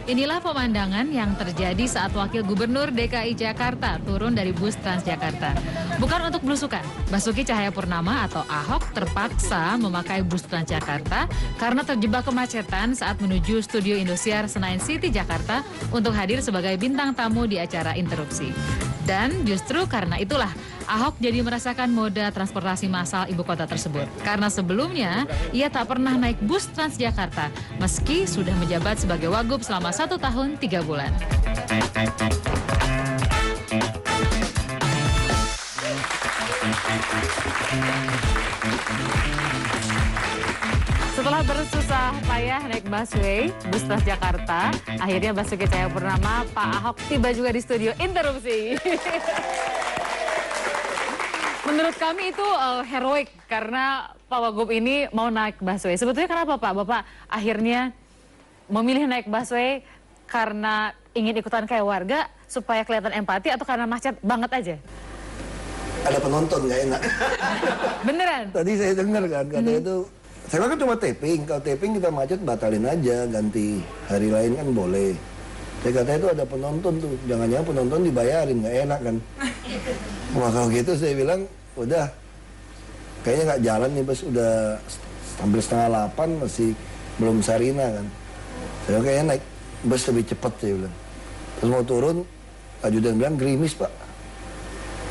Inilah pemandangan yang terjadi saat Wakil Gubernur DKI Jakarta turun dari bus Transjakarta. Bukan untuk belusukan, Basuki Cahayapurnama atau Ahok terpaksa memakai bus Transjakarta karena terjebak kemacetan saat menuju Studio Indosiar Senayan City, Jakarta untuk hadir sebagai bintang tamu di acara interupsi. Dan justru karena itulah Ahok jadi merasakan moda transportasi massal ibu kota tersebut. Karena sebelumnya ia tak pernah naik bus Transjakarta meski sudah menjabat sebagai Wagub selama 1 tahun 3 bulan. Setelah bersusah payah naik busway, bus Transjakarta, akhirnya Basuki Cahayapurnama, Pak Ahok tiba juga di studio interupsi. Menurut kami itu heroik karena Pak Wagub ini mau naik busway. Sebetulnya kenapa Pak? Bapak akhirnya memilih naik busway karena ingin ikutan kayak warga supaya kelihatan empati atau karena macet banget aja? Ada penonton nggak enak. Beneran? Tadi saya dengar kan, katanya itu, saya kan cuma taping. Kalau taping kita macet batalin aja, ganti hari lain kan boleh. Saya katanya itu ada penonton tuh, jangan-jangan penonton dibayarin, nggak enak kan. Wah kalau gitu saya bilang, udah, kayaknya nggak jalan nih bus, udah hampir 7:30 masih belum Sarina kan. Saya kayaknya naik bus lebih cepat saya bilang. Terus mau turun, ajudan bilang gerimis Pak.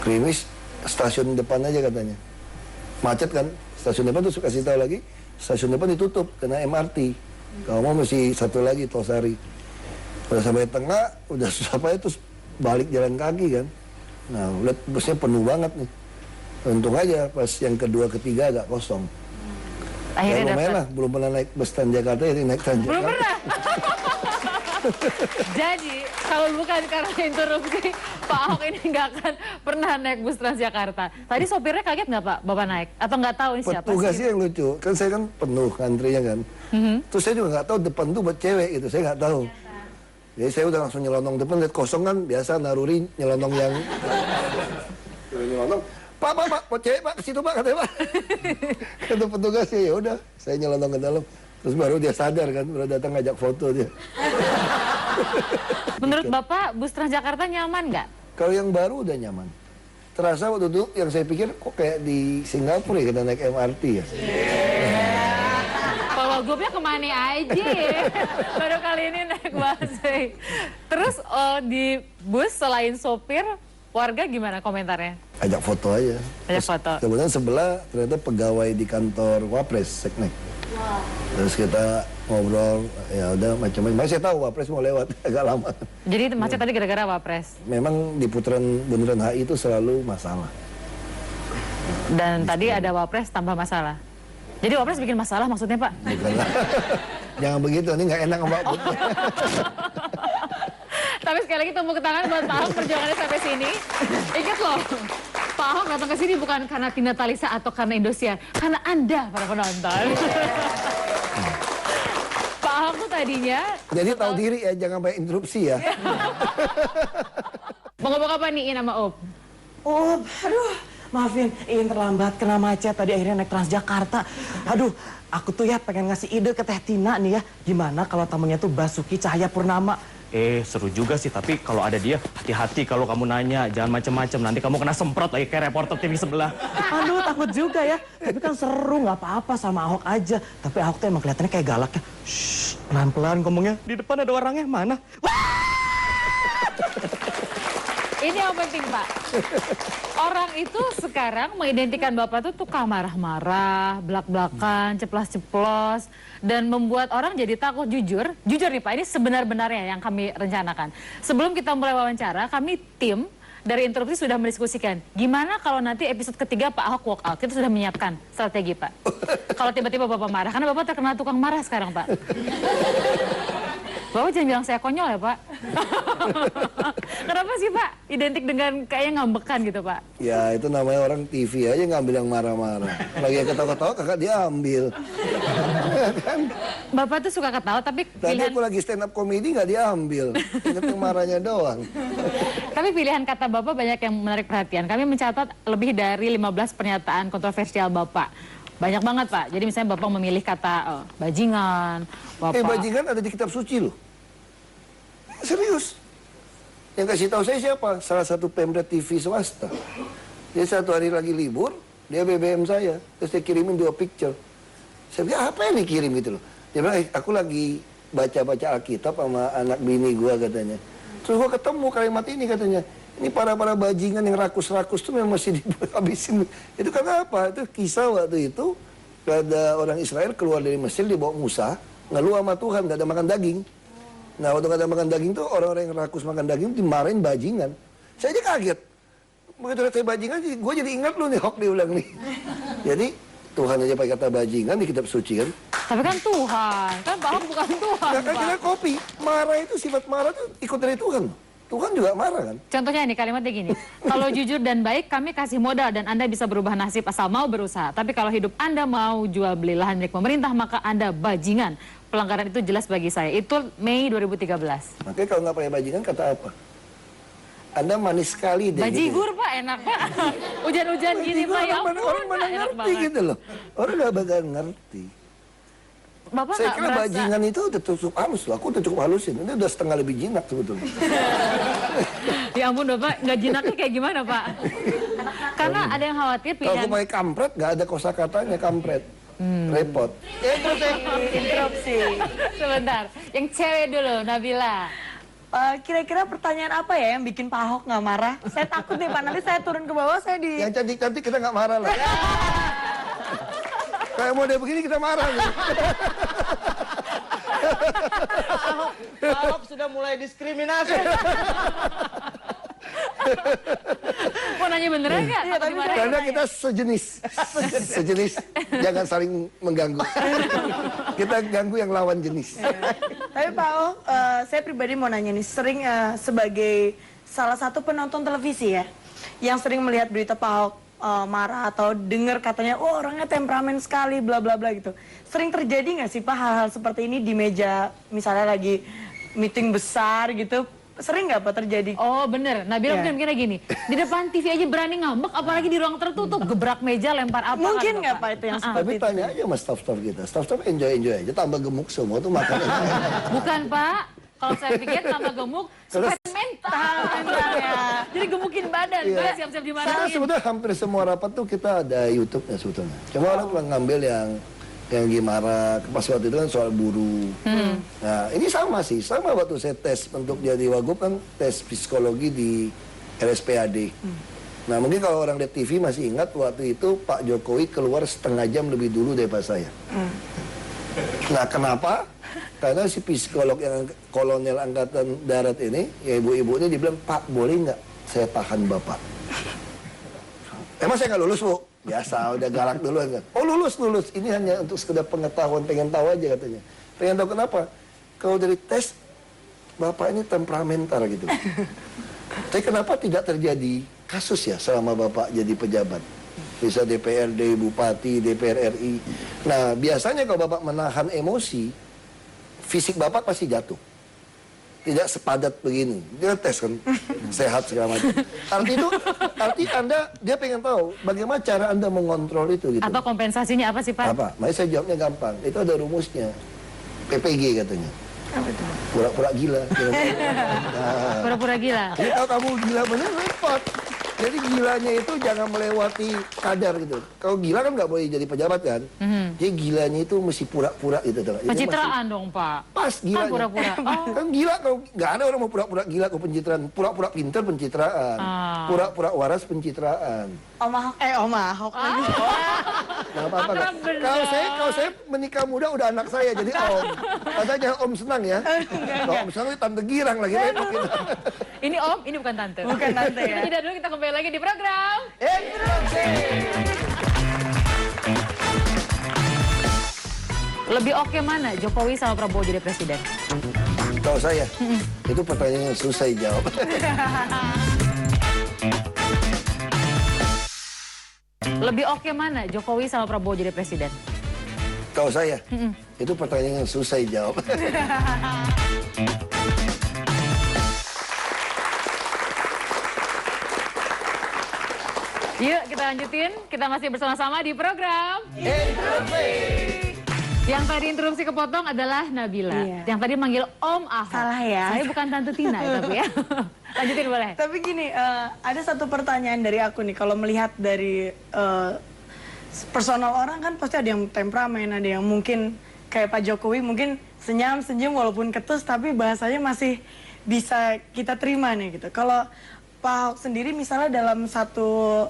Gerimis, stasiun depan aja katanya. Macet kan, stasiun depan terus kasih tahu lagi, stasiun depan ditutup karena MRT. Kalau mau mesti satu lagi, Tosari. Udah sampai tengah, udah susah payah terus balik jalan kaki kan. Nah, lihat busnya penuh banget nih. Untung aja pas yang kedua, ketiga agak kosong. Akhirnya lumayan lah, belum pernah naik bus Transjakarta, jadi naik Transjakarta. Belum pernah? Jadi, kalau bukan karena interupsi, Pak Ahok ini nggak akan pernah naik bus Transjakarta. Tadi sopirnya kaget nggak Pak, Bapak naik? Atau nggak tahu ini siapa? Petugasnya yang lucu, kan saya kan penuh antrinya kan. Terus saya juga nggak tahu depan tuh buat cewek gitu, saya nggak tahu. Jadi saya udah langsung nyelonong depan, lihat kosong kan, biasa naruri nyelonong yang... nyelonong, Pak, buat cewek Pak, ke situ Pak, katanya Pak. Kata petugasnya, ya udah, saya nyelonong ke dalam. Terus baru dia sadar kan, baru datang ngajak foto dia. Menurut Bapak, bus Transjakarta nyaman nggak? Kalau yang baru udah nyaman. Terasa waktu itu yang saya pikir kok kayak di Singapura ya, kita naik MRT ya. Pak Wagubnya kemana aja ya? Baru kali ini naik busway. Terus di bus selain sopir, warga gimana komentarnya? Ajak foto aja. Ajak foto. Kemudian sebelah ternyata pegawai di kantor Wapres, Seknek. Wow. Terus kita ngobrol, ya udah macam-macam. Saya tahu Wapres mau lewat agak lama. Jadi macet tadi gara-gara Wapres? Memang di putaran Bundaran HI itu selalu masalah. Dan tadi ada Wapres tambah masalah? Jadi Wapres bikin masalah maksudnya Pak? Bukanlah. Jangan begitu, ini nggak enak Mbak. Tapi sekali lagi tepuk tangan buat Pak Ahok perjuangannya sampai sini. Ingat loh, Pak Ahok datang ke sini bukan karena Tina Talisa atau karena Indosiar, karena Anda para penonton. Pak Ahok tuh tadinya... Jadi tahu diri ya, jangan banyak interupsi ya. Mau ngomong apa nih sama Om? Oh, aduh, maafin, Iin terlambat kena macet tadi akhirnya naik Transjakarta. Aduh, aku tuh ya pengen ngasih ide ke Teh Tina nih ya, gimana kalau tamunya tuh Basuki Cahayapurnama. Seru juga sih, tapi kalau ada dia, hati-hati kalau kamu nanya, jangan macem-macem, nanti kamu kena semprot lagi kayak reporter TV sebelah. Aduh, takut juga ya, tapi kan seru, nggak apa-apa sama Ahok aja. Tapi Ahok tuh emang kelihatannya kayak galak ya. Shh, pelan-pelan ngomongnya, di depan ada orangnya, mana? Ini yang penting Pak. Orang itu sekarang mengidentikan Bapak tuh tukang marah-marah, belak-belakan, ceplas-ceplos, dan membuat orang jadi takut. Jujur nih Pak, ini sebenar-benarnya yang kami rencanakan. Sebelum kita mulai wawancara, kami tim dari interupsi sudah mendiskusikan, gimana kalau nanti episode ketiga Pak Ahok walk out. Kita sudah menyiapkan strategi Pak. Kalau tiba-tiba Bapak marah, karena Bapak terkenal tukang marah sekarang Pak. Bapak jangan bilang saya konyol ya Pak. Kenapa sih Pak? Identik dengan kayaknya ngambekan gitu Pak. Ya itu namanya orang TV aja ngambil yang marah-marah. Lagi yang ketawa-ketawa kakak dia ambil. Bapak tuh suka ketawa tapi Tadi pilihan... aku lagi stand up comedy nggak diambil. Ingat yang marahnya doang. Tapi pilihan kata Bapak banyak yang menarik perhatian. Kami mencatat lebih dari 15 pernyataan kontroversial Bapak. Banyak banget Pak. Jadi misalnya Bapak memilih kata bajingan. Bapak... Bajingan ada di kitab suci loh. Serius. Yang kasih tahu saya siapa? Salah satu Pemda TV swasta. Dia satu hari lagi libur, dia BBM saya. Terus dia kirimin 2 picture. Saya bilang, apa yang dikirim gitu loh? Dia bilang, aku lagi baca-baca Alkitab sama anak bini gua katanya. Terus gua ketemu kalimat ini katanya. Ini para bajingan yang rakus-rakus tuh memang masih dihabisin. Itu karena apa? Itu kisah waktu itu. Ada orang Israel keluar dari Mesir, dibawa Musa. Ngeluh sama Tuhan, gak ada makan daging. Nah, waktu gak ada makan daging tuh orang-orang yang rakus makan daging dimarahin bajingan. Saya aja kaget. Begitu saya bajingan, gue jadi ingat lu nih, Hok diulang nih. Jadi, Tuhan aja pakai kata bajingan di kitab suci kan. Tapi kan Tuhan, kan Pak Ahok bukan Tuhan, Nah, kan Pak. kita kopi. Marah itu, sifat marah itu ikut dari Tuhan. Tuhan juga marah kan. Contohnya ini kalimatnya gini, kalau jujur dan baik kami kasih modal dan Anda bisa berubah nasib asal mau berusaha. Tapi kalau hidup Anda mau jual beli lahan milik pemerintah maka Anda bajingan. Pelanggaran itu jelas bagi saya. Itu Mei 2013. Makanya kalau nggak pakai bajingan kata apa? Anda manis sekali deh. Bajigur Pak, enak Pak. Hujan-hujan gini Pak, ya ampun, Orang mana Pak, enak ngerti banget. gitu loh. Orang nggak bakal ngerti. Bapak Saya nggak kira merasa... bajingan itu udah cukup halus loh. Aku udah cukup halusin. Ini udah setengah lebih jinak sebetulnya. Ya ampun Bapak, nggak jinaknya kayak gimana Pak? Karena ada yang khawatir Kalau pilihan... aku pakai kampret, nggak ada kosakatanya kampret. Repot. Interupsi. Sebentar, yang cewek dulu, Nabila. Kira-kira pertanyaan apa ya yang bikin Pak Ahok nggak marah? Saya takut nih Pak, nanti saya turun ke bawah, saya di... Yang cantik-cantik kita nggak marah lah. Kayak model begini kita marah nih. Pak Ahok sudah mulai diskriminasi. Mau nanya beneran nggak? Iya, Atau tapi gimana? Karena kita sejenis. Sejenis. Jangan saling mengganggu. Kita ganggu yang lawan jenis. Tapi Pak Ahok, saya pribadi mau nanya nih, sering sebagai salah satu penonton televisi ya, yang sering melihat berita Pak Ahok marah atau dengar katanya, oh orangnya temperamen sekali, bla bla bla gitu. Sering terjadi nggak sih Pak hal-hal seperti ini di meja, misalnya lagi meeting besar gitu? Sering nggak Pak terjadi? Oh bener, Nabila Ya. mungkin mikirnya gini, di depan TV aja berani ngambek, apalagi di ruang tertutup, gebrak meja, lempar apa Mungkin kan, nggak Pak itu yang seperti Tapi itu? tanya aja sama staff-staff kita. Staff-staff enjoy aja. Tambah gemuk semua tuh makannya. Bukan Pak, kalau saya pikir tambah gemuk, supaya mental. ya. Jadi gemukin badan, Iya. Pak, siap-siap Kita dimarahin. sebetulnya hampir semua rapat tuh kita ada YouTube-nya sebetulnya. Cuma orang cuma ngambil yang gimana, pas waktu itu kan soal buruh. Nah ini sama sih, sama waktu saya tes untuk jadi wagub kan tes psikologi di RSPAD. Nah mungkin kalau orang lihat TV masih ingat waktu itu Pak Jokowi keluar setengah jam lebih dulu daripada saya. Nah kenapa? Karena si psikolog yang kolonel angkatan darat ini, ya ibu-ibu ini dibilang, Pak boleh nggak saya tahan Bapak? Emang saya nggak lulus, Bu? Biasa, udah galak duluan kan. Oh lulus. Ini hanya untuk sekedar pengetahuan, pengen tahu aja katanya. Pengen tahu kenapa? Kalau dari tes, Bapak ini temperamental gitu. Tapi kenapa tidak terjadi kasus ya selama Bapak jadi pejabat? Bisa DPRD, Bupati, DPR RI. Nah, biasanya kalau Bapak menahan emosi, fisik Bapak pasti jatuh. Tidak sepadat begini. Dia tes kan, sehat segala macam. Arti Anda, dia pengen tahu bagaimana cara Anda mengontrol itu gitu. Atau kompensasinya apa sih Pak? Apa? Makanya saya jawabnya gampang. Itu ada rumusnya. PPG katanya. Pura-pura gila. Nah, Pura-pura gila. jadi kalau kamu gila bener, repot. Jadi gilanya itu jangan melewati kadar gitu. Kalau gila kan nggak boleh jadi pejabat kan. Jadi gilanya itu mesti pura-pura gitu. Jadi Pencitraan dong Pak. pas gilanya. Kan pura-pura. Oh. Kan gila kalau nggak ada orang mau pura-pura gila ke pencitraan. Pura-pura pinter pencitraan. Ah. Pura-pura waras pencitraan. Om Ahok, Om Ahok lagi. Nggak apa-apa. Akrab nggak? bener. Kalau saya menikah muda udah anak saya jadi om. Katanya om senang ya. Kalau om senang itu tante girang lagi repot gitu. Ini Om, ini bukan Tante. Bukan tante ya. Tidak dulu, kita kembali lagi di program. Lebih oke mana Jokowi sama Prabowo jadi presiden? Kalau saya, itu pertanyaan yang susah dijawab. Lebih oke mana Jokowi sama Prabowo jadi presiden? Kalau saya, itu pertanyaan yang susah dijawab. Yuk kita lanjutin, kita masih bersama-sama di program. Yang tadi interupsi kepotong adalah Nabila. Iya. Yang tadi manggil Om Ahok. Salah ya. Saya bukan Tante Tina ya, tapi ya. Lanjutin boleh. Tapi gini, ada satu pertanyaan dari aku nih. Kalau melihat dari personal orang kan pasti ada yang temperamen, ada yang mungkin kayak Pak Jokowi mungkin senyum walaupun ketus, tapi bahasanya masih bisa kita terima nih gitu. Kalau Pak Ahok sendiri misalnya dalam satu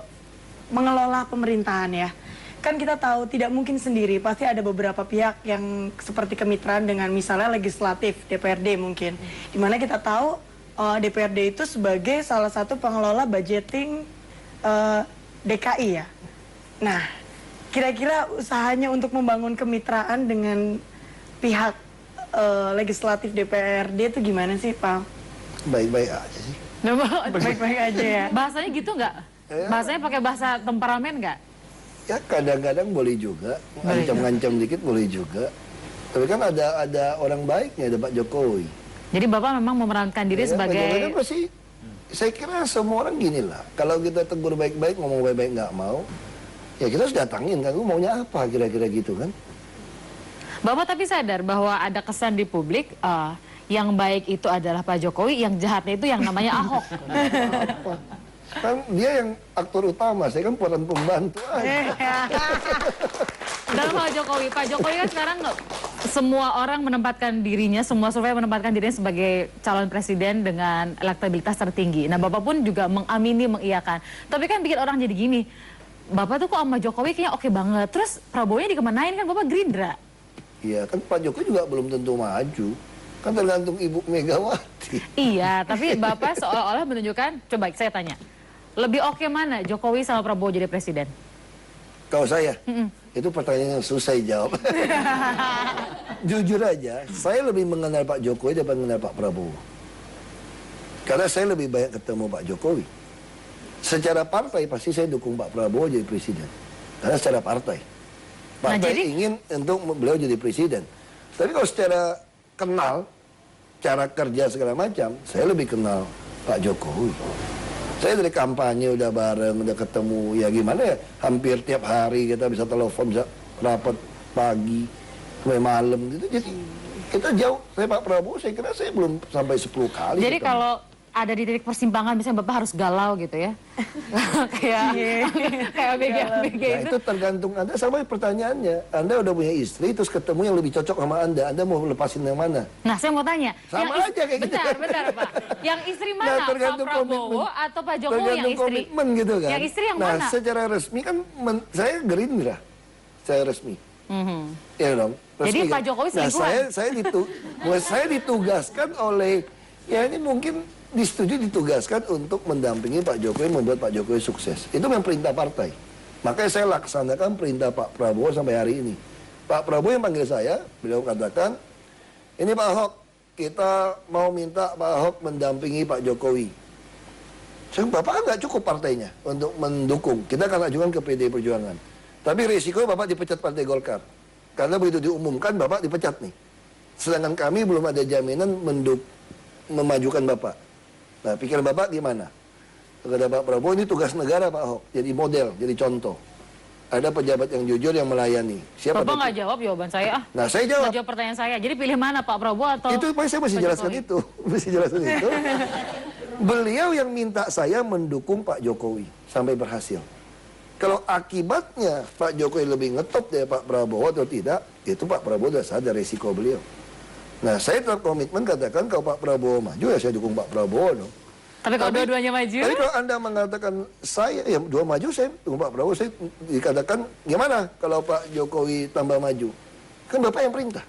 mengelola pemerintahan ya, kan kita tahu tidak mungkin sendiri, pasti ada beberapa pihak yang seperti kemitraan dengan misalnya legislatif, DPRD mungkin. Dimana kita tahu DPRD itu sebagai salah satu pengelola budgeting DKI ya. Nah, kira-kira usahanya untuk membangun kemitraan dengan pihak legislatif DPRD itu gimana sih, Pak? Baik-baik aja sih. Baik-baik aja ya. Bahasanya gitu nggak? Bahasanya pakai bahasa temperamen nggak? Ya kadang-kadang boleh juga, ngancam-ngancam dikit boleh juga. Tapi kan ada orang baiknya, ada Pak Jokowi. Jadi Bapak memang memerankan diri Ya, Pak Jokowi sebagai... kan pasti, saya kira semua orang gini lah. Kalau kita tegur baik-baik, ngomong baik-baik nggak mau, ya kita harus datangin kan, maunya apa kira-kira gitu kan. Bapak tapi sadar bahwa ada kesan di publik yang baik itu adalah Pak Jokowi, yang jahatnya itu yang namanya Ahok. Apa? Kan dia yang aktor utama, saya kan peran pembantu aja. Dalam Pak Jokowi kan sekarang semua orang menempatkan dirinya, semua survei menempatkan dirinya sebagai calon presiden dengan elektabilitas tertinggi. Nah, Bapak pun juga mengamini, mengiyakan. Tapi kan bikin orang jadi gini, Bapak tuh kok sama Jokowi kayaknya oke banget. Terus Prabowo-nya dikemanain kan Bapak Gerindra? Iya, kan Pak Jokowi juga belum tentu maju. Kan tergantung Ibu Megawati. Iya, tapi Bapak seolah-olah menunjukkan, coba saya tanya, lebih oke mana Jokowi sama Prabowo jadi presiden? Kalau saya, itu pertanyaan yang susah dijawab. Jujur aja, saya lebih mengenal Pak Jokowi daripada mengenal Pak Prabowo. Karena saya lebih banyak ketemu Pak Jokowi. Secara partai pasti saya dukung Pak Prabowo jadi presiden. Karena secara partai. Partai ingin untuk beliau jadi presiden. Tapi kalau secara kenal, cara kerja segala macam, saya lebih kenal Pak Jokowi. Saya dari kampanye udah bareng, udah ketemu, ya gimana ya, hampir tiap hari kita bisa telepon, bisa rapat pagi, sampai malam gitu. Jadi kita jauh, saya Pak Prabowo, saya kira saya belum sampai 10 kali. Jadi kalau ada di titik persimpangan, misalnya Bapak harus galau gitu ya? kayak BG Nah, itu tergantung Anda, sama pertanyaannya. Anda udah punya istri, terus ketemu yang lebih cocok sama Anda mau lepasin yang mana? Nah, saya mau tanya. Sama aja kayak gitu. Bentar, Pak. Yang istri mana? Nah, Pak tergantung Prabowo komitmen. atau Pak Jokowi yang Tergantung istri? komitmen gitu kan. Yang istri yang nah, mana? secara resmi kan saya Gerindra. Saya resmi. Ya dong. Resmi Jadi kan? Pak Jokowi selingkuhan? Nah, saya ditugaskan oleh, ya ini mungkin ditugaskan untuk mendampingi Pak Jokowi, membuat Pak Jokowi sukses. Itu memang perintah partai. Makanya saya laksanakan perintah Pak Prabowo sampai hari ini. Pak Prabowo yang panggil saya, beliau katakan, ini Pak Ahok, kita mau minta Pak Ahok mendampingi Pak Jokowi. Saya Bapak kan nggak cukup partainya untuk mendukung. Kita akan ajukan ke PDI Perjuangan. Tapi risiko Bapak dipecat Partai Golkar. Karena begitu diumumkan Bapak dipecat nih. Sedangkan kami belum ada jaminan memajukan Bapak. Nah, pikiran Bapak gimana? Kata Pak Prabowo, ini tugas negara Pak Ahok. Jadi model, jadi contoh. Ada pejabat yang jujur yang melayani. Siapa Bapak nggak jawab jawaban saya. Nah, saya jawab. Nggak jawab pertanyaan saya. Jadi pilih mana, Pak Prabowo atau... Itu saya masih Pak jelaskan Jokowi? itu. Masih jelaskan itu. Beliau yang minta saya mendukung Pak Jokowi sampai berhasil. Kalau akibatnya Pak Jokowi lebih ngetop dari Pak Prabowo atau tidak, itu Pak Prabowo sudah sadar resiko beliau. Nah, saya tetap komitmen katakan kalau Pak Prabowo maju, ya saya dukung Pak Prabowo dong. Tapi kalau dua-duanya maju? Tapi kalau Anda mengatakan saya, ya dua maju, saya dukung Pak Prabowo, saya dikatakan gimana kalau Pak Jokowi tambah maju? Kan Bapak yang perintah.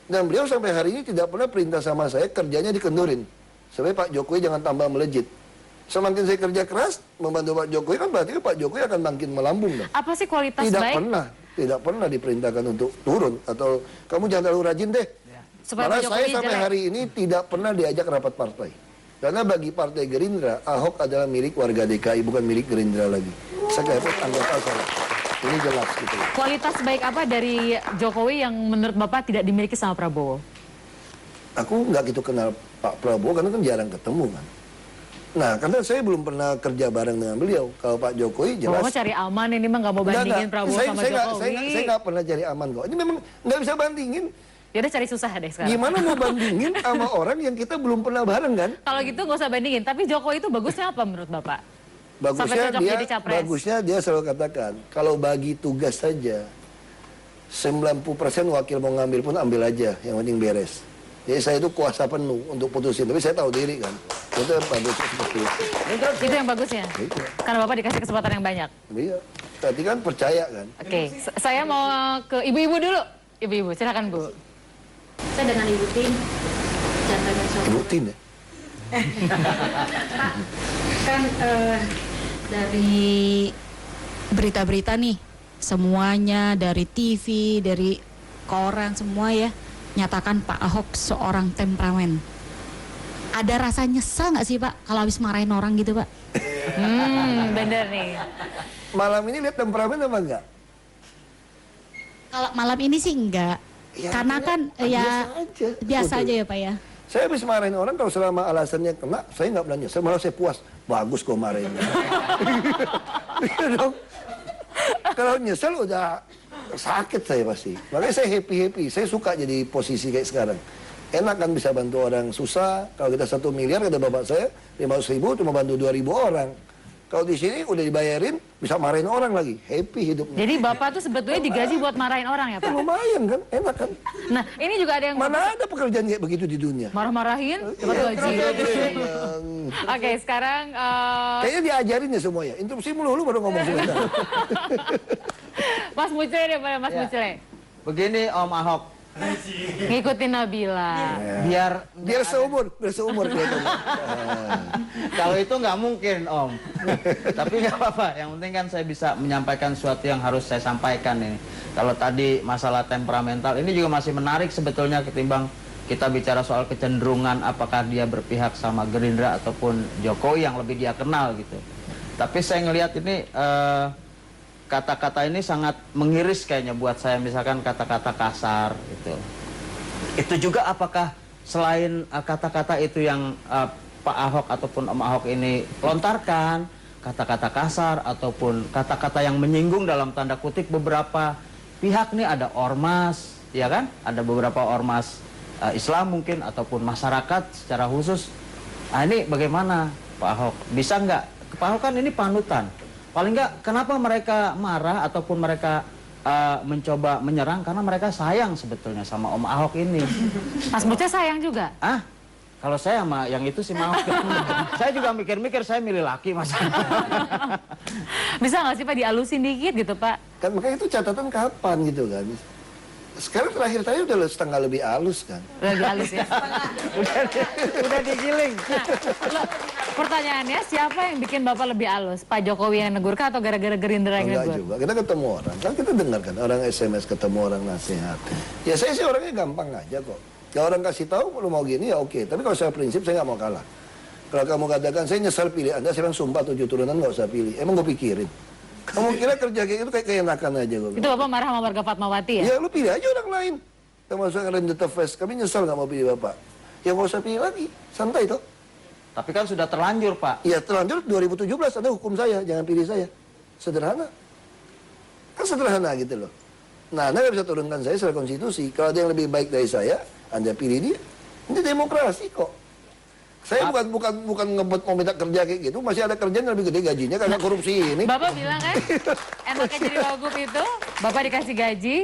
Dan beliau sampai hari ini tidak pernah perintah sama saya, kerjanya dikendurin. Supaya Pak Jokowi jangan tambah melejit. Semakin saya kerja keras, membantu Pak Jokowi, kan berarti Pak Jokowi akan makin melambung dong. Apa sih kualitas Tidak baik? tidak pernah diperintahkan untuk turun. Atau kamu jangan terlalu rajin deh. Supaya Malah Pak Jokowi saya sampai jelek. hari ini tidak pernah diajak rapat partai. Karena bagi Partai Gerindra, Ahok adalah milik warga DKI, bukan milik Gerindra lagi. Saya kira anggota saya. Ini jelas gitu. Kualitas baik apa dari Jokowi yang menurut Bapak tidak dimiliki sama Prabowo? Aku nggak gitu kenal Pak Prabowo karena kan jarang ketemu kan. Nah, karena saya belum pernah kerja bareng dengan beliau. Kalau Pak Jokowi jelas. Bapak cari aman ini mah nggak mau bandingin Prabowo sama Jokowi. Saya nggak pernah cari aman kok. Ini memang nggak bisa bandingin. Ya udah cari susah deh sekarang. Gimana mau bandingin sama orang yang kita belum pernah bareng kan? Kalau gitu nggak usah bandingin. Tapi Jokowi itu bagusnya apa menurut Bapak? Sampai cocok jadi capres. Bagusnya dia selalu katakan, kalau bagi tugas saja, 90% wakil mau ngambil pun ambil aja, yang penting beres. Jadi saya itu kuasa penuh untuk putusin, tapi saya tahu diri kan. Itu yang bagusnya seperti itu. Itu yang bagusnya. Itu. Karena Bapak dikasih kesempatan yang banyak. Iya, tadi kan percaya kan. Oke, saya mau ke ibu-ibu dulu. Ibu-ibu, silakan Bu. Saya dengan Ibu Tin, jantanya Ibu Tin ya? Pak, kan dari berita-berita nih, semuanya dari TV, dari koran semua ya, nyatakan Pak Ahok seorang temperamen. Ada rasa nyesel nggak sih Pak kalau habis marahin orang gitu Pak? Bener nih. Malam ini lihat temperamen apa enggak? Kalau malam ini sih enggak, Ya, karena kan ya biasa aja ya Pak ya. Saya habis marahin orang kalau selama alasannya kena, saya nggak belanja. Saya malah saya puas. Bagus kok marahin. Iya dong. Kalau nyesel udah sakit saya pasti. Makanya saya happy. Saya suka jadi posisi kayak sekarang. Enak kan bisa bantu orang susah. Kalau kita 1 miliar kata bapak saya, 500.000 cuma bantu 2.000 orang. Kalau di sini udah dibayarin, bisa marahin orang lagi. Happy hidupnya. Jadi Bapak tuh sebetulnya digaji buat marahin orang ya Pak? Lumayan kan, enak kan. Nah, ini juga ada yang Mana ada pekerjaan kayak begitu di dunia? marah-marahin, dapat gaji. Oke, sekarang Kayaknya diajarin ya semuanya. Interupsi mulu baru ngomong sebentar. Mas Mucele deh, Mas Mucele. Begini Om Ahok, Ngikutin Nabila. Biar seumur kelihatannya. kalau itu nggak mungkin Om. Tapi nggak apa-apa, yang penting kan saya bisa menyampaikan sesuatu yang harus saya sampaikan ini. Kalau tadi masalah temperamental, ini juga masih menarik sebetulnya ketimbang kita bicara soal kecenderungan apakah dia berpihak sama Gerindra ataupun Jokowi yang lebih dia kenal gitu. Tapi saya ngelihat ini kata-kata ini sangat mengiris kayaknya buat saya, misalkan kata-kata kasar gitu. Itu juga apakah selain kata-kata itu yang Pak Ahok ataupun Om Ahok ini lontarkan, kata-kata kasar ataupun kata-kata yang menyinggung dalam tanda kutip beberapa pihak nih, ada ormas, ya kan? Ada beberapa ormas Islam mungkin ataupun masyarakat secara khusus. Nah ini bagaimana Pak Ahok? Bisa nggak? Pak Ahok kan ini panutan. Paling nggak kenapa mereka marah ataupun mereka mencoba menyerang, karena mereka sayang sebetulnya sama Om Ahok ini. Mas Mucele sayang juga? Ah, kalau saya sama yang itu sih mau. Saya juga mikir-mikir, saya milih laki mas. Bisa nggak sih Pak dialusin dikit gitu Pak? Kan makanya itu catatan kapan gitu kan. Sekarang terakhir tadi udah setengah lebih halus kan. Udah dihalus ya? Udah digiling. Nah, pertanyaannya siapa yang bikin Bapak lebih halus? Pak Jokowi yang negur kah atau gara-gara Gerindra yang Enggak negur? juga, kita ketemu orang. Kan kita dengar kan, orang SMS ketemu orang nasihat. Ya saya sih orangnya gampang aja kok. Kalau orang kasih tahu, lu mau gini ya oke. Tapi kalau saya prinsip, saya nggak mau kalah. Kalau kamu katakan, saya nyesal pilih Anda, saya bilang sumpah 7 turunan nggak usah pilih. Emang gue pikirin. Kamu kira kerja kayak gitu kayak keenakan aja gue. Itu Bapak marah sama warga Fatmawati ya? Ya lu pilih aja orang lain. Termasuk yang Rendeta Fest, kami nyesal nggak mau pilih Bapak. Ya nggak usah pilih lagi, santai toh. Tapi kan sudah terlanjur Pak. Ya terlanjur 2017 Anda hukum saya, jangan pilih saya. Sederhana. Kan sederhana gitu loh. Nah, Anda nggak bisa turunkan saya secara konstitusi. Kalau ada yang lebih baik dari saya, Anda pilih dia. Ini demokrasi kok. Saya bukan ngebet mau minta kerja kayak gitu, masih ada kerjaan yang lebih gede gajinya karena korupsi ini. Bapak bilang kan, enaknya jadi wagub itu, Bapak dikasih gaji,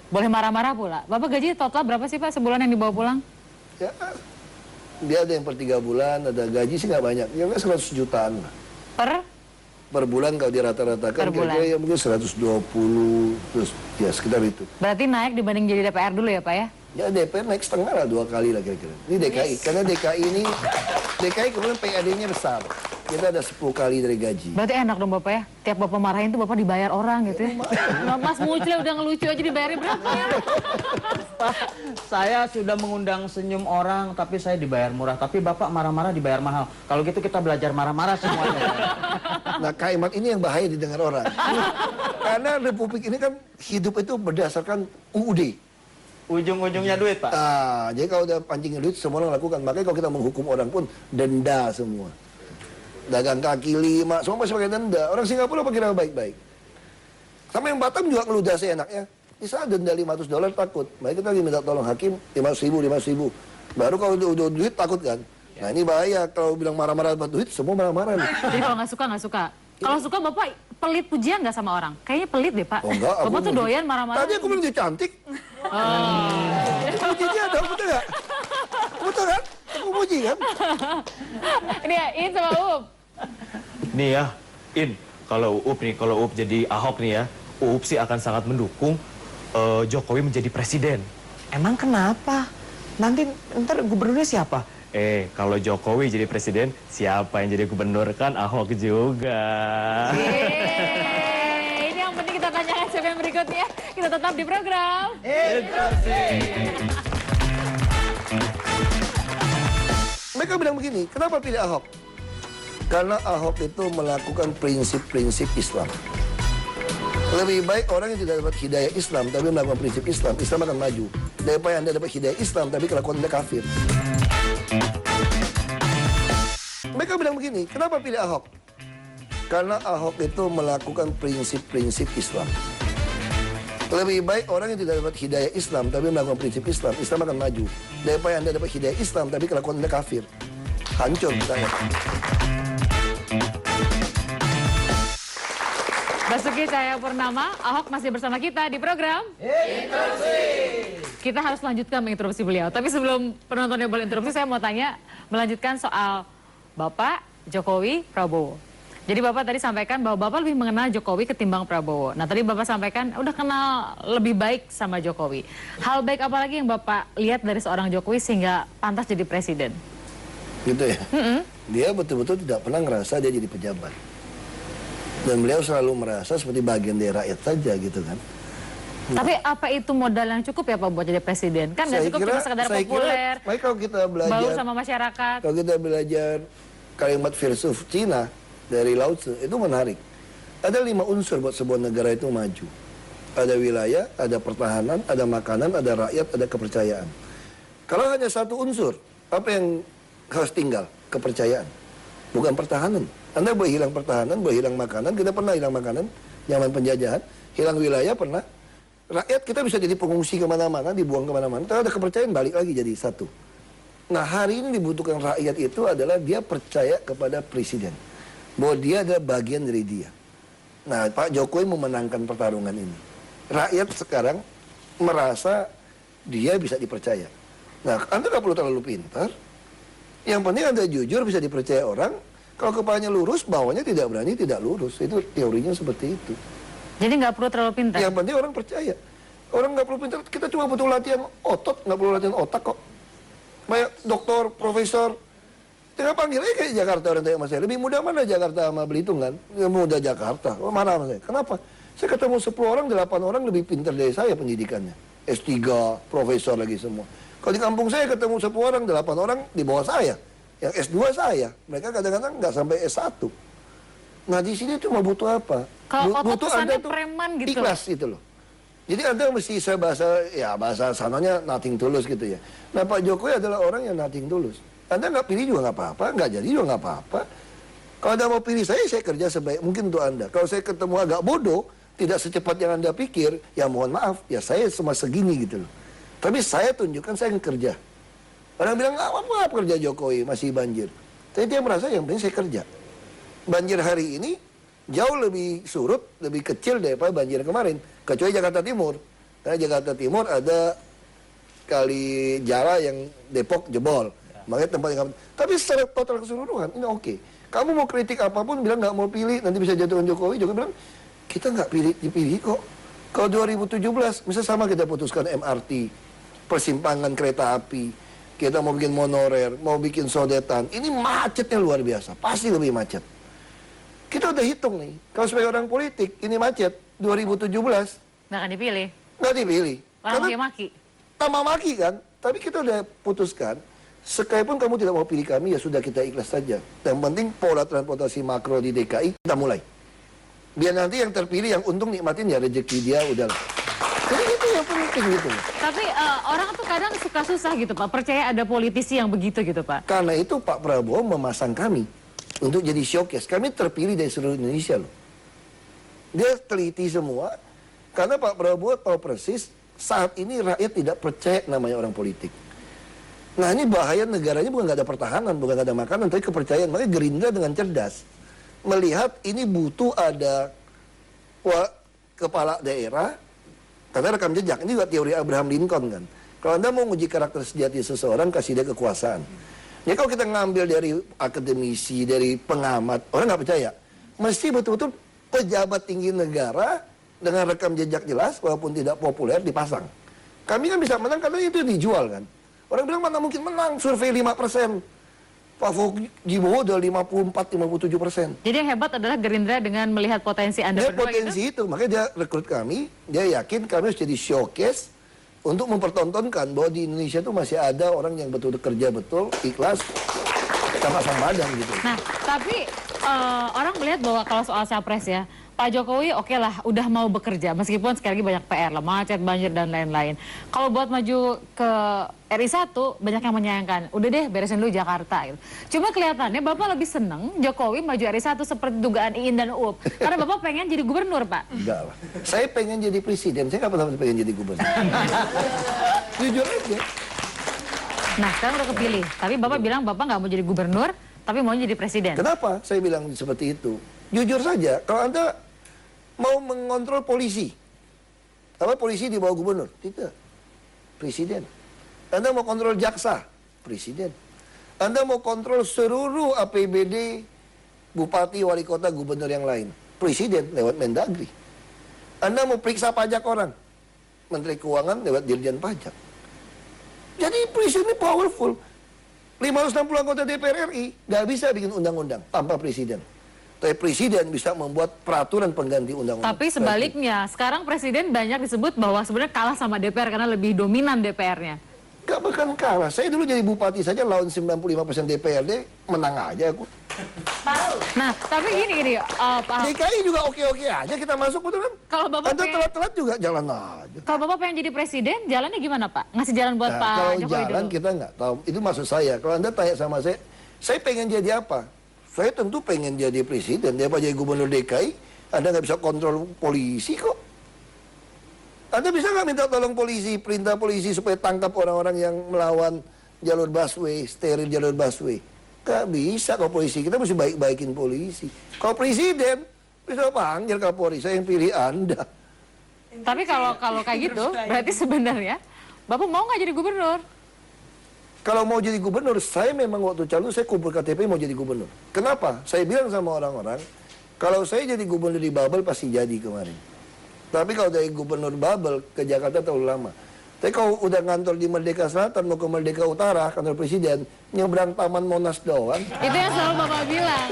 boleh marah-marah pula. Bapak gaji total berapa sih Pak sebulan yang dibawa pulang? Ya, dia ada yang per 3 bulan, ada gaji sih nggak banyak. Ya 100 jutaan lah. Per bulan kalau dirata-ratakan Per bulan. kira-kira ya mungkin 120, terus ya sekitar itu. Berarti naik dibanding jadi DPR dulu ya Pak ya? Ya DPR naik setengah lah, 2 kali lah kira-kira. Ini DKI, karena DKI kemudian PAD-nya besar. Kita ada 10 kali dari gaji. Berarti enak dong Bapak ya? Tiap Bapak marahin tuh Bapak dibayar orang gitu ya? Nah, Mas Mucele udah ngelucu aja dibayarnya berapa ya? Pak, saya sudah mengundang senyum orang, tapi saya dibayar murah. Tapi Bapak marah-marah dibayar mahal. Kalau gitu kita belajar marah-marah semuanya. Nah kalimat ini yang bahaya didengar orang. Karena Republik ini kan hidup itu berdasarkan UUD. Ujung-ujungnya duit Pak. Jadi kalau udah pancingin duit semua orang lakukan. Makanya kalau kita menghukum orang pun denda semua. dagang kaki 5, semua masih pakai denda. Orang Singapura pakai nama baik-baik. Sama yang Batam juga ngeludah seenaknya. Di sana denda $500 takut. Makanya kita lagi minta tolong hakim 500.000. Baru kalau udah duit takut kan. Nah ini bahaya, kalau bilang marah-marah buat duit, semua marah-marah nih. Jadi kalau nggak suka. Kalau suka Bapak pelit pujian nggak sama orang? Kayaknya pelit deh Pak. Oh, enggak, Bapak tuh doyan marah-marah. Tadi aku bilang dia cantik. Aku puji dia dong, betul nggak? Betul kan? Aku puji kan? Ini ya, In sama Up. Nih ya, In, kalau Uup jadi Ahok nih ya, Uup sih akan sangat mendukung Jokowi menjadi presiden. Emang kenapa? Nanti ntar gubernurnya siapa? Kalau Jokowi jadi presiden, siapa yang jadi gubernur kan Ahok juga. Yeay, ini yang penting kita tanyakan siapa yang berikutnya. Kita tetap di program. Mereka bilang begini, kenapa pilih Ahok? Karena Ahok itu melakukan prinsip-prinsip Islam. Lebih baik orang yang tidak dapat hidayah Islam tapi melakukan prinsip Islam, Islam akan maju. Daripada Anda dapat hidayah Islam tapi kelakuan Anda kafir. Mereka bilang begini, kenapa pilih Ahok? Karena Ahok itu melakukan prinsip-prinsip Islam. Lebih baik orang yang tidak dapat hidayah Islam tapi melakukan prinsip Islam, Islam akan maju. Daripada Anda dapat hidayah Islam tapi kelakuan Anda kafir. Hancur kita ya. Basuki Cahayapurnama, Ahok masih bersama kita di program Interupsi. Kita harus lanjutkan menginterupsi beliau. Tapi sebelum penontonnya boleh interupsi, saya mau tanya, melanjutkan soal Bapak, Jokowi, Prabowo. Jadi Bapak tadi sampaikan bahwa Bapak lebih mengenal Jokowi ketimbang Prabowo. Nah tadi Bapak sampaikan udah kenal lebih baik sama Jokowi. Hal baik apa lagi yang Bapak lihat dari seorang Jokowi sehingga pantas jadi presiden? Gitu ya. Dia betul-betul tidak pernah ngerasa dia jadi pejabat. Dan beliau selalu merasa seperti bagian dari rakyat saja gitu kan. Tapi apa itu modal yang cukup ya Pak buat jadi presiden? Kan nggak cukup cuma sekedar populer, Baik kalau kita belajar, baur sama masyarakat. kalau kita belajar kalimat filsuf Cina dari Lao Tzu, itu menarik. Ada 5 unsur buat sebuah negara itu maju. Ada wilayah, ada pertahanan, ada makanan, ada rakyat, ada kepercayaan. Kalau hanya satu unsur, apa yang harus tinggal? Kepercayaan. Bukan pertahanan. Anda boleh hilang pertahanan, boleh hilang makanan. Kita pernah hilang makanan, zaman penjajahan. Hilang wilayah pernah. Rakyat kita bisa jadi pengungsi kemana-mana, dibuang kemana-mana. Kalau ada kepercayaan, balik lagi jadi satu. Nah hari ini dibutuhkan rakyat itu adalah dia percaya kepada presiden. Bahwa dia adalah bagian dari dia. Nah Pak Jokowi memenangkan pertarungan ini. Rakyat sekarang merasa dia bisa dipercaya. Nah Anda nggak perlu terlalu pintar. Yang penting Anda jujur, bisa dipercaya orang. Kalau kepalanya lurus, bawahnya tidak berani, tidak lurus. Itu teorinya seperti itu. Jadi nggak perlu terlalu pintar. Yang penting orang percaya. Orang nggak perlu pintar, kita cuma butuh latihan otot, nggak perlu latihan otak kok. Banyak doktor, profesor, tinggal panggil aja kayak Jakarta orang tanya sama saya. Lebih mudah mana Jakarta sama Belitung kan? Ya, mudah Jakarta. Oh, mana sama saya? Kenapa? Saya ketemu 10 orang, 8 orang lebih pintar dari saya pendidikannya. S3, profesor lagi semua. Kalau di kampung saya ketemu 10 orang, 8 orang di bawah saya. Yang S2 saya. Mereka kadang-kadang nggak sampai S1. Nah di sini cuma butuh apa? Kalau otot butuh kesannya Anda tuh preman gitu. ikhlas gitu loh. Jadi Anda mesti saya bahasa sananya nothing tulus gitu ya. Nah Pak Jokowi adalah orang yang nothing tulus. Anda nggak pilih juga nggak apa-apa, nggak jadi juga nggak apa-apa. Kalau Anda mau pilih saya kerja sebaik mungkin untuk Anda. Kalau saya ketemu agak bodoh, tidak secepat yang Anda pikir, ya mohon maaf, ya saya cuma segini gitu loh. Tapi saya tunjukkan saya akan kerja. Orang bilang, nggak apa-apa kerja Jokowi, masih banjir. Tapi dia merasa yang penting saya kerja. Banjir hari ini jauh lebih surut, lebih kecil daripada banjir kemarin. Kecuali Jakarta Timur. Karena Jakarta Timur ada kali Jara yang Depok jebol. Makanya tempat yang... Tapi secara total keseluruhan, ini oke. Kamu mau kritik apapun, bilang nggak mau pilih, nanti bisa jatuhkan Jokowi. Jokowi bilang, kita nggak dipilih kok. Kalau 2017, misalnya sama kita putuskan MRT, persimpangan kereta api, kita mau bikin monorer, mau bikin sodetan. Ini macetnya luar biasa, pasti lebih macet. Kita udah hitung nih, kalau sebagai orang politik, ini macet, 2017. Nggak akan dipilih. Nggak dipilih. Orang Karena maki-maki. tambah maki kan, tapi kita udah putuskan, sekalipun kamu tidak mau pilih kami, ya sudah kita ikhlas saja. Yang penting pola transportasi makro di DKI, kita mulai. Biar nanti yang terpilih, yang untung nikmatin ya rezeki dia, udahlah. Jadi itu yang penting gitu. Tapi orang tuh kadang suka susah gitu Pak, percaya ada politisi yang begitu gitu Pak. Karena itu Pak Prabowo memasang kami. untuk jadi showcase. Kami terpilih dari seluruh Indonesia loh. Dia teliti semua, karena Pak Prabowo tahu persis saat ini rakyat tidak percaya namanya orang politik. Nah ini bahaya, negaranya bukan nggak ada pertahanan, bukan nggak ada makanan, tapi kepercayaan. Makanya Gerindra dengan cerdas melihat ini butuh ada kepala daerah, karena rekam jejak. Ini juga teori Abraham Lincoln kan. Kalau Anda mau uji karakter sejati seseorang, kasih dia kekuasaan. Ya kalau kita ngambil dari akademisi, dari pengamat, orang nggak percaya. Mesti betul-betul pejabat tinggi negara dengan rekam jejak jelas, walaupun tidak populer, dipasang. Kami kan bisa menang karena itu dijual kan. Orang bilang mana mungkin menang, survei 5%. Pak Fujimowo udah 54-57%. Jadi yang hebat adalah Gerindra dengan melihat potensi Anda Dia berdua potensi gitu? itu, makanya dia rekrut kami, dia yakin kami harus jadi showcase untuk mempertontonkan bahwa di Indonesia itu masih ada orang yang betul kerja betul, ikhlas, sama pasang badan gitu. Nah, tapi orang melihat bahwa kalau soal capres ya, Pak Jokowi oke lah, udah mau bekerja, meskipun sekali lagi banyak PR lah, macet, banjir, dan lain-lain. Kalau buat maju ke RI 1, banyak yang menyayangkan, udah deh beresin dulu Jakarta. Gitu. Cuma kelihatannya Bapak lebih seneng Jokowi maju RI 1 seperti dugaan Iin dan Uup. Karena Bapak pengen jadi gubernur, Pak. Enggak lah. Saya pengen jadi presiden, saya nggak pernah pengen jadi gubernur. Jujur aja. Nah, sekarang udah kepilih. Tapi Bapak bilang Bapak nggak mau jadi gubernur, tapi mau jadi presiden. Kenapa saya bilang seperti itu? Jujur saja, kalau Anda mau mengontrol polisi, apa polisi di bawah gubernur? Tidak. Presiden. Anda mau kontrol jaksa? Presiden. Anda mau kontrol seluruh APBD, bupati, wali kota, gubernur yang lain? Presiden lewat Mendagri. Anda mau periksa pajak orang? Menteri Keuangan lewat Dirjen Pajak. Jadi presiden ini powerful. 560 anggota DPR RI nggak bisa bikin undang-undang tanpa presiden. Tapi presiden bisa membuat peraturan pengganti undang-undang. Tapi sebaliknya, sekarang presiden banyak disebut bahwa sebenarnya kalah sama DPR karena lebih dominan DPR-nya. Gak bahkan kalah. Saya dulu jadi bupati saja lawan 95% DPRD, menang aja aku. Nah, tapi gini, Pak. DKI juga oke-oke aja kita masuk, betul kan? Kalau Bapak Anda pengen- telat-telat juga jalan aja. Kalau Bapak pengen jadi presiden, jalannya gimana, Pak? Ngasih jalan buat Nah, Pak kalau Jokowi jalan dulu. kita nggak tahu. Itu maksud saya. Kalau Anda tanya sama saya pengen jadi apa? Saya tentu pengen jadi presiden. Dia jadi gubernur DKI, Anda nggak bisa kontrol polisi kok. Anda bisa nggak minta tolong polisi, perintah polisi supaya tangkap orang-orang yang melawan jalur busway, steril jalur busway? Nggak bisa kalau polisi. Kita mesti baik-baikin polisi. Kalau presiden, bisa panggil Kapolri, saya yang pilih Anda. Tapi kalau kayak gitu, berarti sebenarnya Bapak mau nggak jadi gubernur? Kalau mau jadi gubernur, saya memang waktu calon saya kumpul KTP mau jadi gubernur. Kenapa? Saya bilang sama orang-orang, kalau saya jadi gubernur di Babel pasti jadi kemarin. Tapi kalau dari gubernur Babel ke Jakarta terlalu lama. Tapi kalau udah ngantor di Merdeka Selatan mau ke Merdeka Utara, kantor presiden, nyebrang Taman Monas doang. Itu yang selalu Bapak bilang.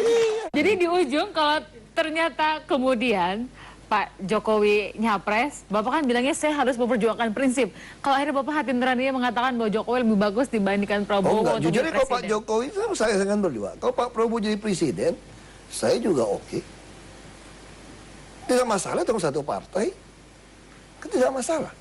Jadi di ujung kalau ternyata kemudian Pak Jokowi nyapres, Bapak kan bilangnya saya harus memperjuangkan prinsip. Kalau akhirnya Bapak hati nuraninya mengatakan bahwa Jokowi lebih bagus dibandingkan Prabowo enggak, untuk jujur jadi kalau Pak presiden. Jokowi sama saya akan berdua. Kalau Pak Prabowo jadi presiden, saya juga oke. Tidak masalah dong satu partai. Kan tidak masalah.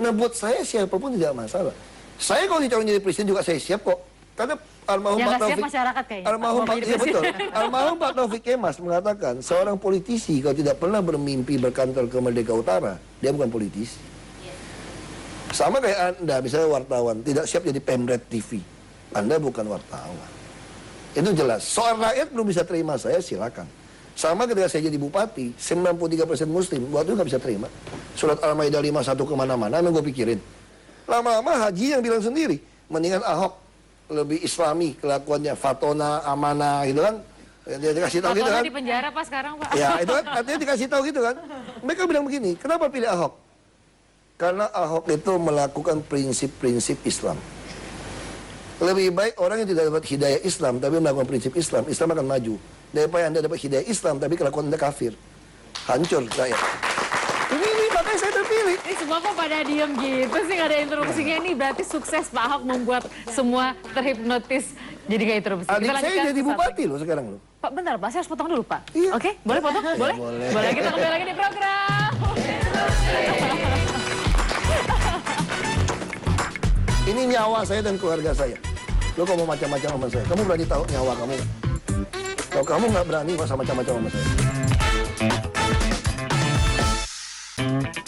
Nah buat saya siapapun tidak masalah. Saya kalau dicalon jadi presiden juga saya siap kok. Karena almarhum Yang Pak nggak siap Taufik, masyarakat kayaknya. almarhum Bapak Pak, jadi iya betul. presiden. Almarhum Pak Taufik Kemas mengatakan seorang politisi kalau tidak pernah bermimpi berkantor ke Merdeka Utara, dia bukan politisi. Sama kayak Anda, misalnya wartawan, tidak siap jadi pemret TV. Anda bukan wartawan. Itu jelas. Soal rakyat belum bisa terima saya, silakan. Sama ketika saya jadi bupati, 93% muslim, waktu itu nggak bisa terima. Surat Al-Maidah 51 kemana-mana, emang gue pikirin. Lama-lama Haji yang bilang sendiri, mendingan Ahok lebih islami kelakuannya, fatona, amanah gitu kan. Dia dikasih tahu gitu Fatona kan. di penjara Pak sekarang Pak. Ya itu kan artinya dikasih tahu gitu kan. Mereka bilang begini, kenapa pilih Ahok? Karena Ahok itu melakukan prinsip-prinsip Islam. Lebih baik orang yang tidak dapat hidayah Islam tapi melakukan prinsip Islam, Islam akan maju. Daripada Anda dapat hidayah Islam tapi kelakuan Anda kafir. Hancur rakyat. Ini makanya saya terpilih. Ini semua kok pada diem gitu sih, nggak ada interupsinya. Ini berarti sukses Pak Ahok membuat semua terhipnotis jadi nggak interupsi. Adik Kita saya lanjutkan jadi satu. bupati loh sekarang loh. Pak bentar Pak, saya harus potong dulu Pak. Iya. Oke, boleh potong? Boleh? boleh. Boleh, kita kembali lagi di program. Ini nyawa saya dan keluarga saya. Lo kalau mau macam-macam sama saya, kamu berani tahu nyawa kamu nggak? Kalau kamu nggak berani, nggak usah macam-macam sama saya.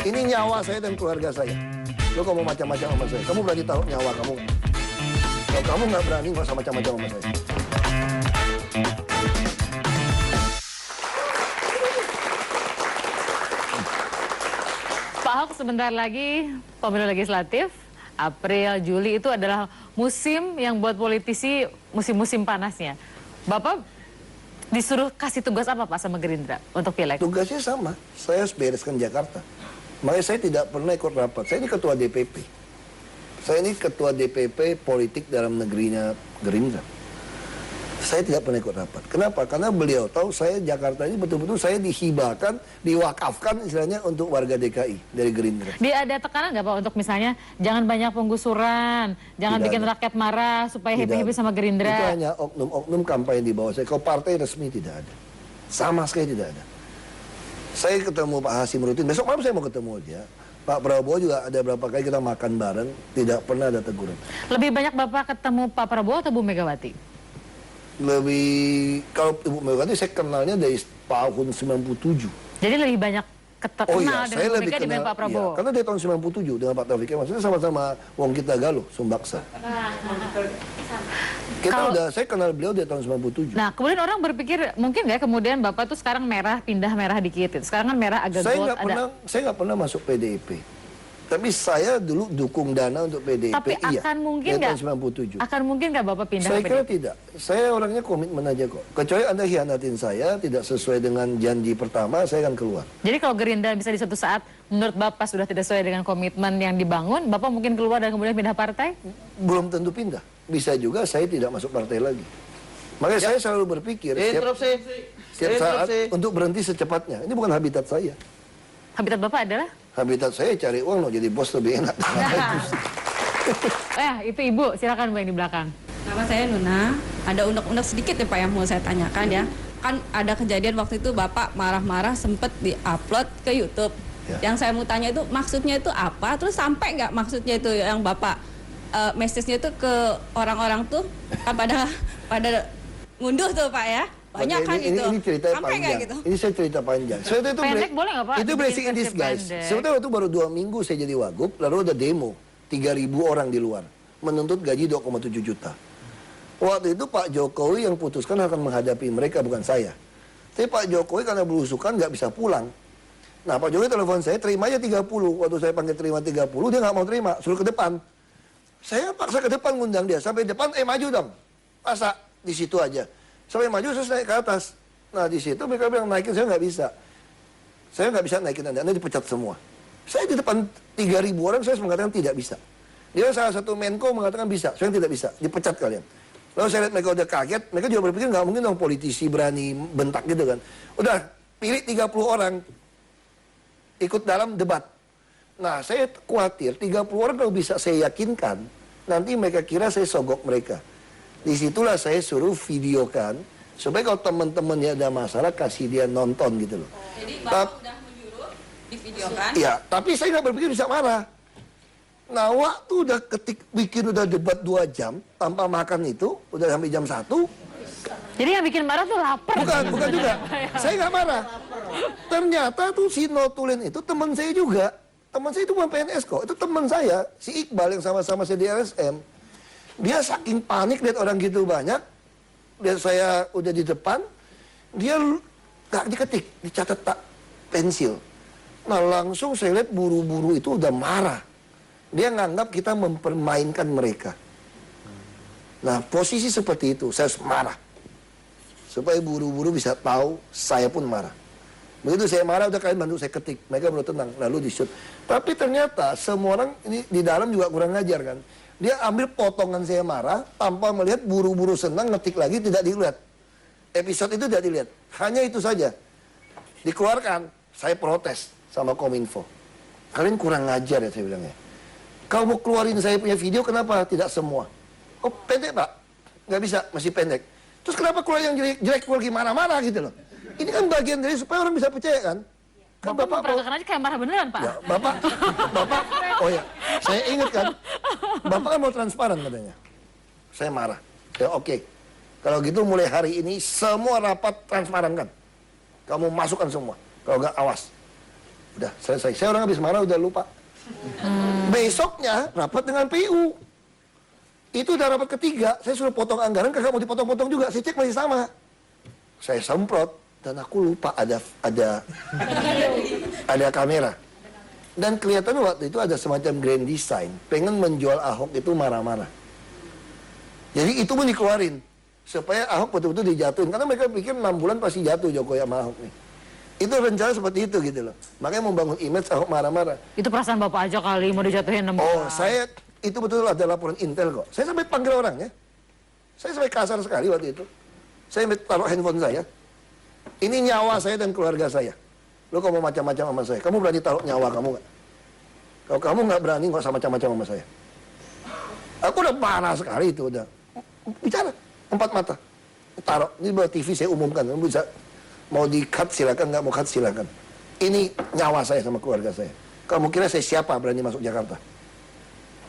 Ini nyawa saya dan keluarga saya. Lo kalau mau macam-macam sama saya, kamu berani taruh nyawa kamu? Kalau kamu nggak berani, nggak usah macam-macam sama saya. Pak Ahok sebentar lagi pemilu legislatif, April, Juli itu adalah musim yang buat politisi musim-musim panasnya. Bapak disuruh kasih tugas apa Pak sama Gerindra untuk pileg? Tugasnya sama, saya harus bereskan Jakarta. Makanya saya tidak pernah ikut rapat. Saya ini ketua DPP. Saya ini ketua DPP politik dalam negerinya Gerindra. Saya tidak pernah ikut rapat. Kenapa? Karena beliau tahu saya Jakarta ini betul-betul saya dihibahkan, diwakafkan istilahnya untuk warga DKI dari Gerindra. Dia ada tekanan nggak Pak untuk misalnya jangan banyak penggusuran, jangan Tidak bikin ada. rakyat marah supaya Tidak happy-happy ada. sama Itu Gerindra? hanya oknum-oknum kampanye di bawah saya. Kalau partai resmi tidak ada. Sama sekali tidak ada. Saya ketemu Pak Hasim rutin. Besok malam saya mau ketemu dia. Pak Prabowo juga ada berapa kali kita makan bareng. Tidak pernah ada teguran. Lebih banyak Bapak ketemu Pak Prabowo atau Bu Megawati? Lebih, kalau Ibu Megawati saya kenalnya dari tahun 97. Jadi lebih banyak Oh kenal iya, dengan saya Bu lebih Mega dibanding kenal. Pak Prabowo. Iya, karena dari tahun 97 dengan Pak Taufik Kemas. Kita sama-sama Wong Kita Galuh, Sumbaksa. Saya kenal beliau dari tahun 97. Nah, kemudian orang berpikir mungkin nggak kemudian Bapak tuh sekarang merah pindah merah dikit. Sekarang kan merah agak Saya gold. nggak pernah masuk PDIP. Tapi saya dulu dukung Dana untuk PDIP. Tapi iya, akan mungkin dari nggak? tahun 97. Akan mungkin nggak Bapak pindah Saya ke kira PDIP? tidak. Saya orangnya komitmen aja kok. Kecuali Anda hianatin saya, tidak sesuai dengan janji pertama, saya akan keluar. Jadi kalau Gerindra bisa di suatu saat menurut Bapak sudah tidak sesuai dengan komitmen yang dibangun, Bapak mungkin keluar dan kemudian pindah partai? Belum tentu pindah. Bisa juga saya tidak masuk partai lagi. Makanya saya selalu berpikir setiap saat untuk berhenti secepatnya. Ini bukan habitat saya. Habitat Bapak adalah? Habitat saya cari uang, jadi bos lebih enak. Itu Ibu, silakan Bu yang di belakang. Nama saya Nuna, ada unek-unek sedikit ya Pak yang mau saya tanyakan ya. Kan ada kejadian waktu itu Bapak marah-marah sempat di-upload ke YouTube. Ya. Yang saya mau tanya itu maksudnya itu apa, terus sampai nggak maksudnya itu yang Bapak message-nya itu ke orang-orang tuh pada ngunduh tuh Pak ya. Banyak kan itu. Ini cerita sampai nggak panjang. gitu? Ini saya cerita panjang. Sebetulnya Pendek boleh nggak, Pak? Itu Bikin blessing in versi disguise. pendek. Sebetulnya waktu baru 2 minggu saya jadi wagub, lalu ada demo. 3.000 orang di luar. Menuntut gaji 2,7 juta. Waktu itu Pak Jokowi yang putuskan akan menghadapi mereka, bukan saya. Tapi Pak Jokowi karena berusukan nggak bisa pulang. Nah Pak Jokowi telepon saya, terima aja 30. Waktu saya panggil terima 30, dia nggak mau terima. Suruh ke depan. Saya paksa ke depan ngundang dia. Sampai depan, maju dong. Masa di situ aja. Sampai maju, saya naik ke atas. Nah di situ mereka bilang naikin, saya nggak bisa. Saya nggak bisa naikin Anda dipecat semua. Saya di depan 3.000 orang, saya mengatakan tidak bisa. Dia salah satu Menko mengatakan bisa, saya tidak bisa, dipecat kalian. Lalu saya lihat mereka udah kaget, mereka juga berpikir nggak mungkin dong politisi berani bentak gitu kan. Udah, pilih 30 orang, ikut dalam debat. Nah saya khawatir, 30 orang kalau bisa saya yakinkan, nanti mereka kira saya sogok mereka. Disitulah saya suruh videokan, supaya kalau teman-temannya ada masalah, kasih dia nonton gitu loh. Jadi Bapak udah menyuruh divideokan? Iya, tapi saya nggak berpikir bisa marah. Nah, waktu udah bikin udah debat 2 jam, tanpa makan itu, udah sampai jam 1. Jadi yang bikin marah tuh lapar. Bukan juga. Saya nggak marah. Ternyata tuh si Notulin itu teman saya juga. Teman saya itu bukan PNS kok, itu teman saya, si Iqbal yang sama-sama saya di LSM. Dia saking panik lihat orang gitu banyak, lihat saya udah di depan, dia nggak diketik, dicatat tak pensil. Nah langsung saya lihat buru-buru itu udah marah. Dia nganggap kita mempermainkan mereka. Nah posisi seperti itu, saya harus marah. Supaya buru-buru bisa tahu saya pun marah. Begitu saya marah, udah kalian bantu saya ketik. Mereka baru tenang, lalu di-shoot. Tapi ternyata semua orang ini di dalam juga kurang ngajar kan. Dia ambil potongan saya marah, tanpa melihat buru-buru senang, ngetik lagi, tidak dilihat. Episode itu tidak dilihat. Hanya itu saja. Dikeluarkan, saya protes sama Kominfo. Kalian kurang ngajar ya, saya bilangnya. Kalau mau keluarin saya punya video, kenapa tidak semua? Oh pendek Pak, nggak bisa, masih pendek. Terus kenapa keluar yang jelek keluar gimana-mana gitu loh. Ini kan bagian dari supaya orang bisa percaya kan. Kan Bapak memperagakan aja kayak marah beneran Pak. Ya, Bapak, oh ya, saya ingat kan, Bapak kan mau transparan katanya. Saya marah, ya oke. Kalau gitu mulai hari ini semua rapat transparankan. Kamu masukkan semua. Kalau nggak awas. Udah selesai. Saya orang habis marah udah lupa. Besoknya rapat dengan PU. Itu udah rapat ketiga. Saya suruh potong anggaran, kagak mau dipotong-potong juga. Saya cek masih sama. Saya semprot dan aku lupa ada kamera. Dan kelihatannya waktu itu ada semacam grand design. Pengen menjual Ahok itu marah-marah. Jadi itu pun dikeluarin. Supaya Ahok betul-betul dijatuhin. Karena mereka pikir 6 bulan pasti jatuh Jokowi sama Ahok nih. Itu rencana seperti itu gitu loh. Makanya membangun image Ahok marah-marah. Itu perasaan Bapak aja kali mau dijatuhin 6 bulan. Oh, saya itu betul ada laporan intel kok. Saya sampai panggil orangnya. Saya sampai kasar sekali waktu itu. Saya sampai taruh handphone saya. Ini nyawa saya dan keluarga saya. Lo kalau mau macam-macam sama saya, kamu berani taruh nyawa kamu nggak? Kalau kamu nggak berani, nggak usah macam-macam sama saya. Aku udah marah sekali itu udah. Bicara 4 mata. Taruh ini buat TV saya umumkan. Kamu bisa mau di-cut silakan, nggak mau cut silakan. Ini nyawa saya sama keluarga saya. Kamu kira saya siapa berani masuk Jakarta?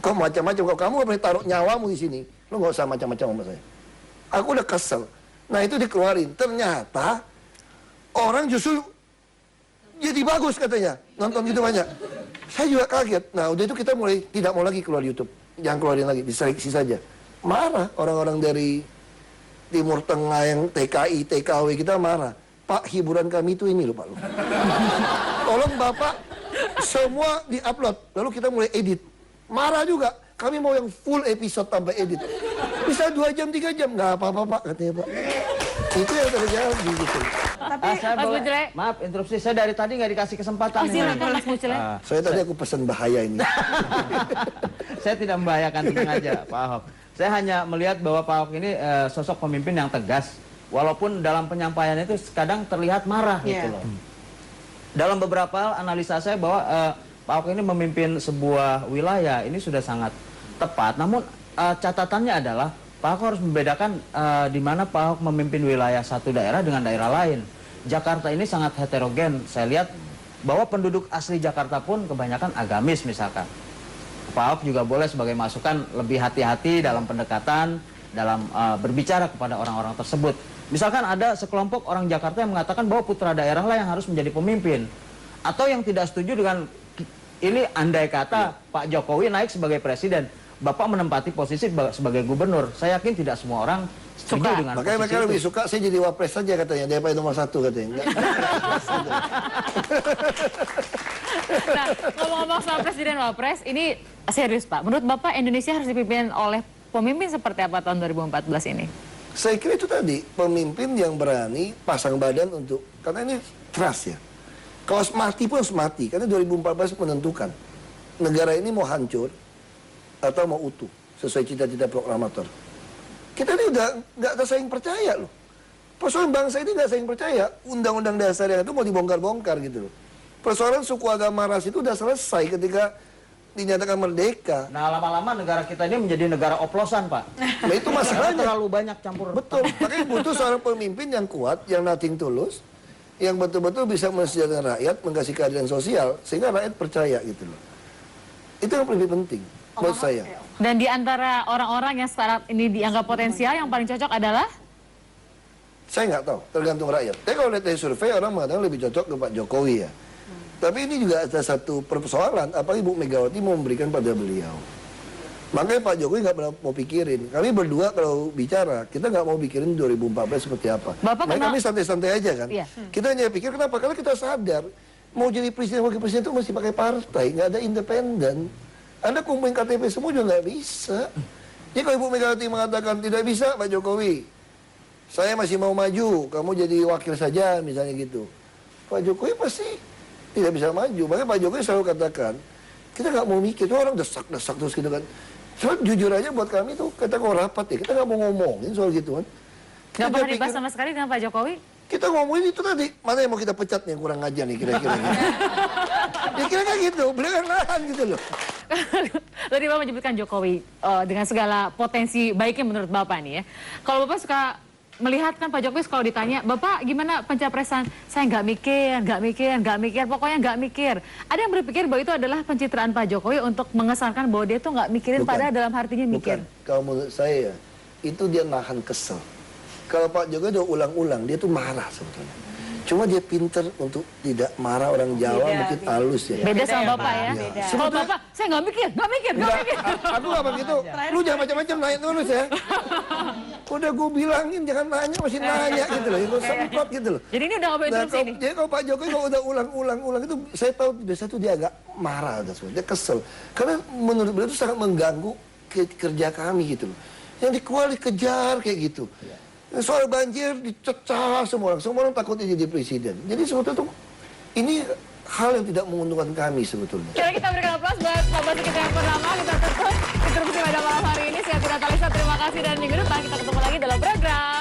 Kamu macam-macam. Kalau kamu berani taruh nyawamu di sini, lo nggak usah macam-macam sama saya. Aku udah kesel. Nah itu dikeluarin. Ternyata orang justru jadi bagus katanya. Nonton gitu banyak. Saya juga kaget. Nah udah itu kita mulai tidak mau lagi keluar YouTube. Jangan keluarin lagi, diseleksi saja. Marah orang-orang dari Timur Tengah yang TKI, TKW kita marah. Pak, hiburan kami itu ini loh Pak. Tolong Bapak semua di-upload. Lalu kita mulai edit. Marah juga. Kami mau yang full episode tanpa edit. Bisa 2 jam, 3 jam. Nggak apa-apa Pak, katanya Pak. Itu yang terjadi gitu. Tapi Saya Mas boleh, Bucle. maaf interupsi, saya dari tadi nggak dikasih kesempatan. Oh, ini. silakan Mas Bucle. Saya tadi aku pesan bahaya ini. Saya tidak membahayakan, tenang aja Pak Ahok. Saya hanya melihat bahwa Pak Ahok ini sosok pemimpin yang tegas. Walaupun dalam penyampaiannya itu kadang terlihat marah gitu loh. Dalam beberapa hal analisa saya bahwa Pak Ahok ini memimpin sebuah wilayah ini sudah sangat tepat. Namun catatannya adalah Pak Ahok harus membedakan di mana Pak Ahok memimpin wilayah satu daerah dengan daerah lain. Jakarta ini sangat heterogen. Saya lihat bahwa penduduk asli Jakarta pun kebanyakan agamis misalkan. Pak Ahok juga boleh sebagai masukan lebih hati-hati dalam pendekatan, dalam berbicara kepada orang-orang tersebut. Misalkan ada sekelompok orang Jakarta yang mengatakan bahwa putra daerah lah yang harus menjadi pemimpin. Atau yang tidak setuju dengan ini andai kata Pak Jokowi naik sebagai presiden, Bapak menempati posisi sebagai gubernur. Saya yakin tidak semua orang setuju dengan Makanya mereka posisi lebih itu. suka saya jadi wapres saja katanya, daripada nomor 1 katanya. Enggak. Nah, ngomong-ngomong soal presiden wapres, ini serius Pak. Menurut Bapak Indonesia harus dipimpin oleh pemimpin seperti apa tahun 2014 ini? Saya kira itu tadi, pemimpin yang berani pasang badan untuk, karena ini trust ya. Kalau mati pun harus mati, karena 2014 menentukan. Negara ini mau hancur atau mau utuh, sesuai cita-cita proklamator. Kita ini udah nggak ada saling percaya loh. Persoalan bangsa ini nggak saling percaya. Undang-undang dasar yang itu mau dibongkar-bongkar gitu loh. Persoalan suku agama ras itu udah selesai ketika dinyatakan merdeka. Nah, lama-lama negara kita ini menjadi negara oplosan, Pak. Nah itu Karena masalahnya. terlalu banyak campur. Betul, makanya butuh seorang pemimpin yang kuat, yang nothing tulus, yang betul-betul bisa mensejahterakan rakyat, mengasih keadilan sosial, sehingga rakyat percaya gitu loh. Itu yang lebih penting buat saya. Dan di antara orang-orang yang saat ini dianggap potensial, yang paling cocok adalah? Saya nggak tahu, tergantung rakyat. Tapi kalau lihat dari survei, orang mengatakan lebih cocok ke Pak Jokowi ya. Tapi ini juga ada satu persoalan, apalagi Bu Megawati mau memberikan pada beliau. Makanya Pak Jokowi nggak pernah mau pikirin. Kami berdua kalau bicara, kita nggak mau pikirin 2014 seperti apa. Bapak Makanya kenal- kami santai-santai aja kan. Iya. Kita hanya pikir kenapa? Karena kita sadar, mau jadi presiden, wakil presiden itu mesti pakai partai, nggak ada independen. Anda kumpulin KTP semua juga nggak bisa. Jadi kalau Ibu Megawati mengatakan tidak bisa Pak Jokowi, saya masih mau maju, kamu jadi wakil saja misalnya gitu. Pak Jokowi pasti tidak bisa maju. Makanya Pak Jokowi selalu katakan, kita nggak mau mikir, tuh orang desak-desak terus gitu kan. Cuma jujur aja buat kami tuh, kita kalau rapat ya, kita nggak mau ngomongin soal gitu kan. Kita Nggak pernah pikir- dibahas sama sekali dengan Pak Jokowi? kita ngomongin itu tadi, mana yang mau kita pecat nih yang kurang ngajar nih kira-kira. Ya kira-kira gitu, beliau kan nahan gitu loh. Tadi Bapak menyebutkan Jokowi dengan segala potensi baiknya menurut Bapak nih ya. Kalau Bapak suka melihat kan Pak Jokowi kalau ditanya, Bapak gimana pencapresan? Saya nggak mikir, pokoknya nggak mikir. Ada yang berpikir bahwa itu adalah pencitraan Pak Jokowi untuk mengesankan bahwa dia tuh nggak mikirin, Bukan. padahal dalam hatinya mikir. Bukan, kalau menurut saya, itu dia nahan kesel. Kalau Pak Jokowi udah ulang-ulang, dia tuh marah sebetulnya. Cuma dia pinter untuk tidak marah, orang Jawa mungkin halus ya. Beda sama Bapak ya. Beda. Kalau Bapak, saya nggak mikir. Enggak, aku nggak begitu. Lu jangan macam-macam naik terus ya. Udah gue bilangin jangan nanya, masih nanya gitu loh. Itu semprot gitu loh. Jadi ini udah nggak boleh interupsi nih. Jadi kalau Pak Jokowi kalau udah ulang-ulang itu, saya tahu biasa tuh dia agak marah, dia kesel. Karena menurut beliau itu sangat mengganggu kerja kami gitu loh. Yang dikejar kayak gitu. Soal banjir dicecah semua orang takutnya jadi presiden. Jadi sebetulnya tuh ini hal yang tidak menguntungkan kami sebetulnya. Kira kita berikan aplaus buat Pak Basuki Cahayapurnama. Kita tutup interupsi pada malam hari ini. Saya Tina Talisa, terima kasih dan minggu depan kita ketemu lagi dalam program